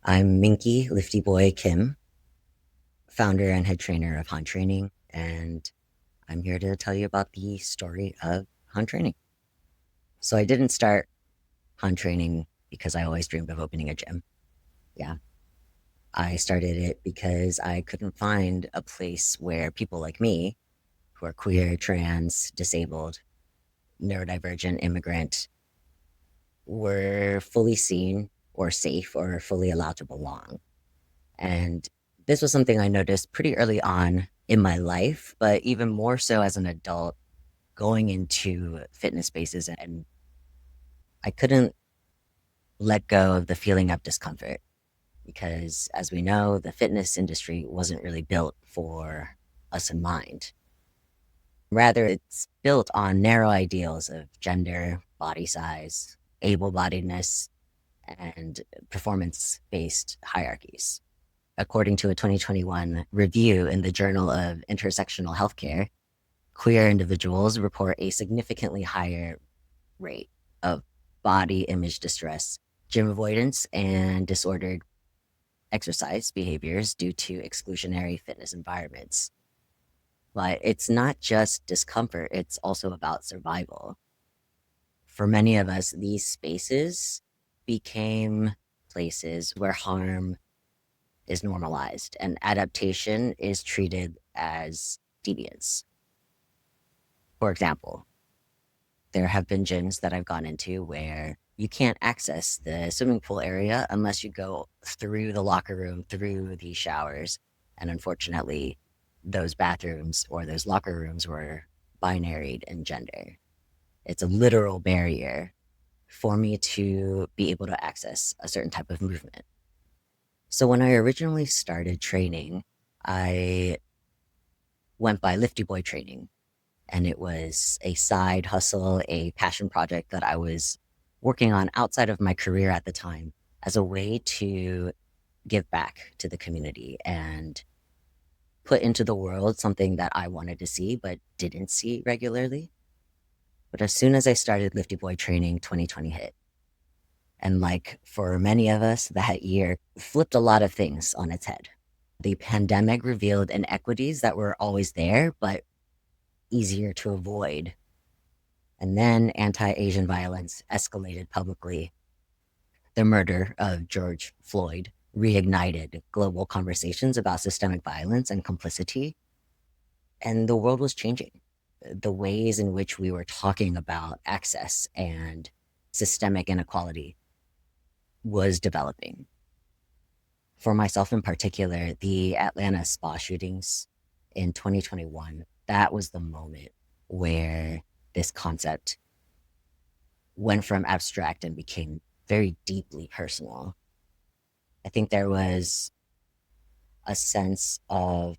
I'm Minky Lifty Boy Kim, founder and head trainer of Han Training, and I'm here to tell you about the story of Han Training. So I didn't start Han Training because I always dreamed of opening a gym. Yeah. I started it because I couldn't find a place where people like me, who are queer, trans, disabled, neurodivergent, immigrant, were fully seen or safe or fully allowed to belong. And this was something I noticed pretty early on in my life, but even more so as an adult going into fitness spaces. And I couldn't let go of the feeling of discomfort because, as we know, the fitness industry wasn't really built for us in mind. Rather, it's built on narrow ideals of gender, body size, able bodiedness, and performance based hierarchies. According to a 2021 review in the Journal of Intersectional Healthcare, queer individuals report a significantly higher rate of body image distress, gym avoidance, and disordered exercise behaviors due to exclusionary fitness environments. But it's not just discomfort, it's also about survival. For many of us, these spaces became places where harm is normalized and adaptation is treated as deviance. For example, there have been gyms that I've gone into where you can't access the swimming pool area unless you go through the locker room, through the showers. And unfortunately, those bathrooms or those locker rooms were binaried in gender. It's a literal barrier for me to be able to access a certain type of movement. So when I originally started training, I went by Lifty Boy Training, and it was a side hustle, a passion project that I was working on outside of my career at the time as a way to give back to the community and put into the world something that I wanted to see but didn't see regularly. But as soon as I started Lifty Boy Training, 2020 hit. And like for many of us, that year flipped a lot of things on its head. The pandemic revealed inequities that were always there, but easier to avoid. And then anti Asian violence escalated publicly. The murder of George Floyd reignited global conversations about systemic violence and complicity. And the world was changing. The ways in which we were talking about access and systemic inequality was developing. For myself in particular, the Atlanta spa shootings in 2021, that was the moment where this concept went from abstract and became very deeply personal. I think there was a sense of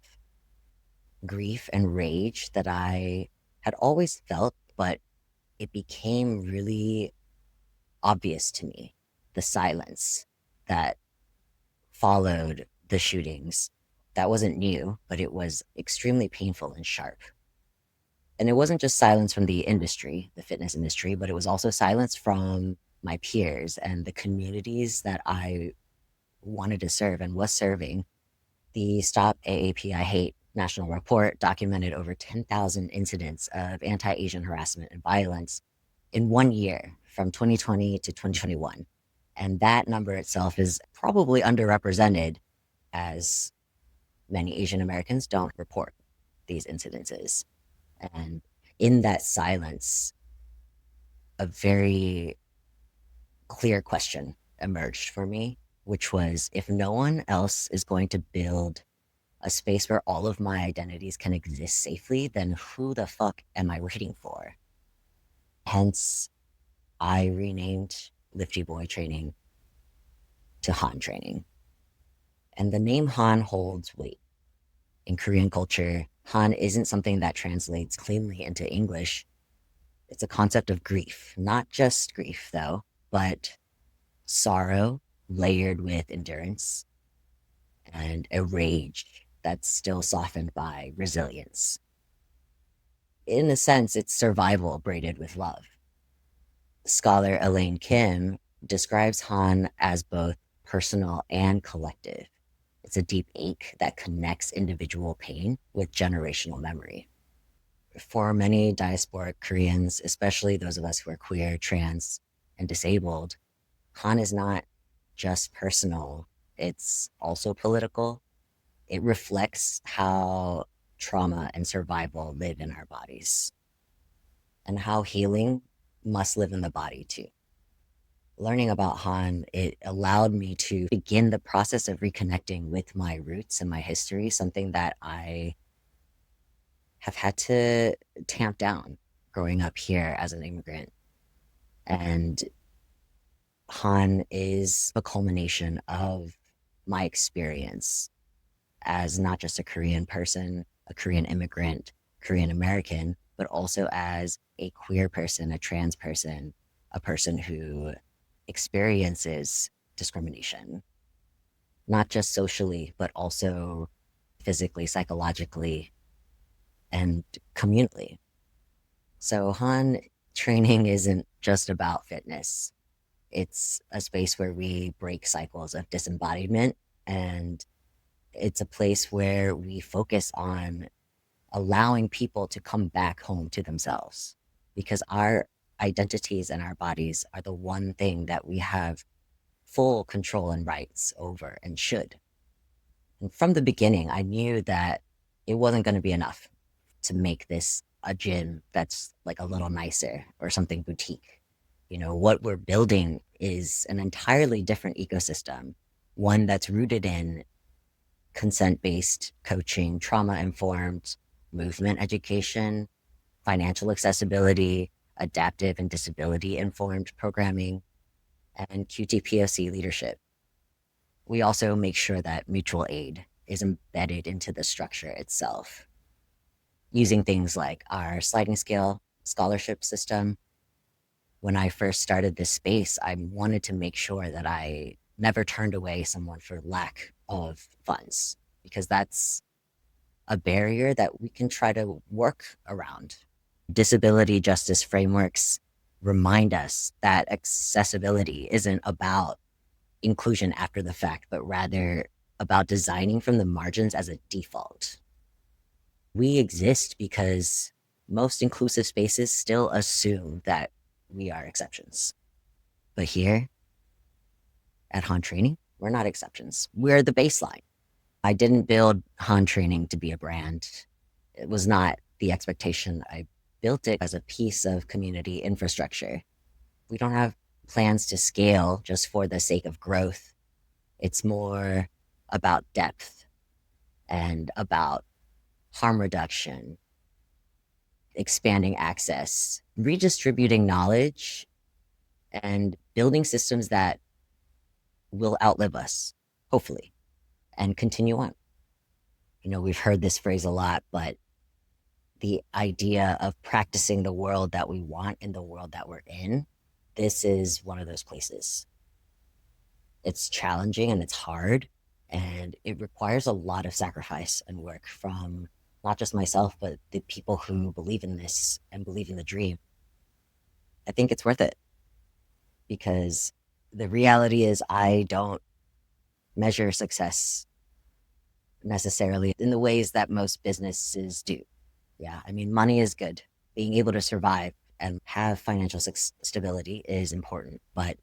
grief and rage that I had always felt, but it became really obvious to me. The silence that followed the shootings. That wasn't new, but it was extremely painful and sharp. And it wasn't just silence from the industry, the fitness industry, but it was also silence from my peers and the communities that I wanted to serve and was serving. The Stop AAPI Hate national report documented over 10,000 incidents of anti Asian harassment and violence in 1 year from 2020 to 2021. And that number itself is probably underrepresented as many Asian Americans don't report these incidences. And in that silence, a very clear question emerged for me, which was if no one else is going to build a space where all of my identities can exist safely, then who the fuck am I waiting for? Hence, I renamed Lifty Boy Training to Han Training. And the name Han holds weight. In Korean culture, Han isn't something that translates cleanly into English. It's a concept of grief, not just grief, though, but sorrow layered with endurance and a rage that's still softened by resilience. In a sense, it's survival braided with love. Scholar Elaine Kim describes Han as both personal and collective. It's a deep ache that connects individual pain with generational memory. For many diasporic Koreans, especially those of us who are queer, trans, and disabled, Han is not just personal, it's also political. It reflects how trauma and survival live in our bodies and how healing must live in the body too. Learning about Han, it allowed me to begin the process of reconnecting with my roots and my history, something that I have had to tamp down growing up here as an immigrant. And Han is a culmination of my experience as not just a Korean person, a Korean immigrant, Korean American, but also as a queer person, a trans person, a person who experiences discrimination, not just socially, but also physically, psychologically, and communally. So Han training isn't just about fitness. It's a space where we break cycles of disembodiment, and it's a place where we focus on allowing people to come back home to themselves, because our identities and our bodies are the one thing that we have full control and rights over and should. And from the beginning, I knew that it wasn't going to be enough to make this a gym that's like a little nicer or something boutique. What we're building is an entirely different ecosystem, one that's rooted in consent based coaching, trauma informed movement education, financial accessibility, adaptive and disability informed programming, and QTPOC leadership. We also make sure that mutual aid is embedded into the structure itself, using things like our sliding scale scholarship system. When I first started this space, I wanted to make sure that I never turned away someone for lack of funds, because that's a barrier that we can try to work around. Disability justice frameworks remind us that accessibility isn't about inclusion after the fact, but rather about designing from the margins as a default. We exist because most inclusive spaces still assume that we are exceptions. But here at Han Training, we're not exceptions. We're the baseline. I didn't build Han Training to be a brand. It was not the expectation. I built it as a piece of community infrastructure. We don't have plans to scale just for the sake of growth. It's more about depth and about harm reduction, expanding access, redistributing knowledge, and building systems that will outlive us, hopefully, and continue on. We've heard this phrase a lot, but the idea of practicing the world that we want in the world that we're in, this is one of those places. It's challenging and it's hard, and it requires a lot of sacrifice and work from not just myself, but the people who believe in this and believe in the dream. I think it's worth it, because the reality is I don't measure success necessarily in the ways that most businesses do. Yeah, I mean, money is good. Being able to survive and have financial stability is important, but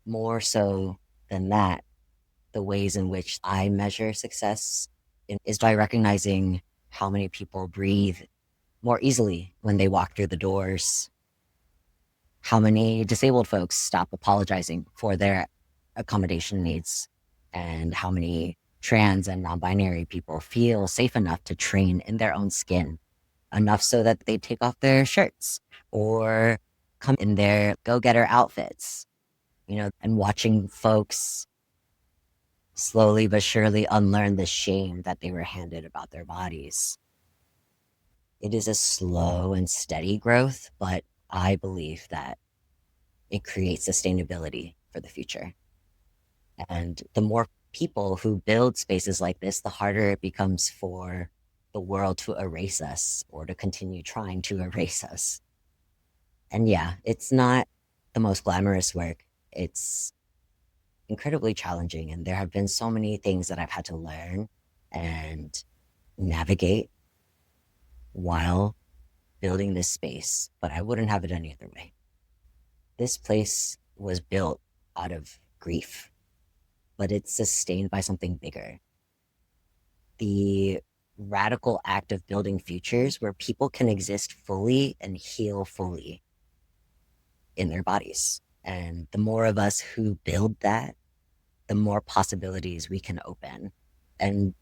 more so than that, the ways in which I measure success is by recognizing how many people breathe more easily when they walk through the doors, how many disabled folks stop apologizing for their accommodation needs, and how many trans and non-binary people feel safe enough to train in their own skin, enough so that they take off their shirts or come in their go-getter outfits, and watching folks slowly but surely unlearn the shame that they were handed about their bodies. It is a slow and steady growth, but I believe that it creates sustainability for the future. And the more people who build spaces like this, the harder it becomes for the world to erase us or to continue trying to erase us. And yeah, it's not the most glamorous work. It's incredibly challenging. And there have been so many things that I've had to learn and navigate while building this space, but I wouldn't have it any other way. This place was built out of grief, but it's sustained by something bigger. The radical act of building futures where people can exist fully and heal fully in their bodies. And the more of us who build that, the more possibilities we can open. And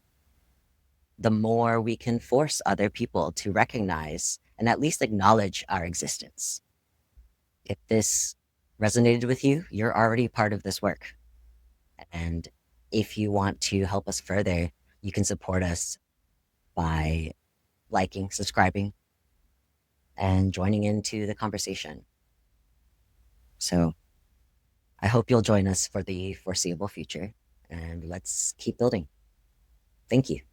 the more we can force other people to recognize and at least acknowledge our existence. If this resonated with you, you're already part of this work. And if you want to help us further, you can support us by liking, subscribing, and joining into the conversation. So I hope you'll join us for the foreseeable future, and let's keep building. Thank you.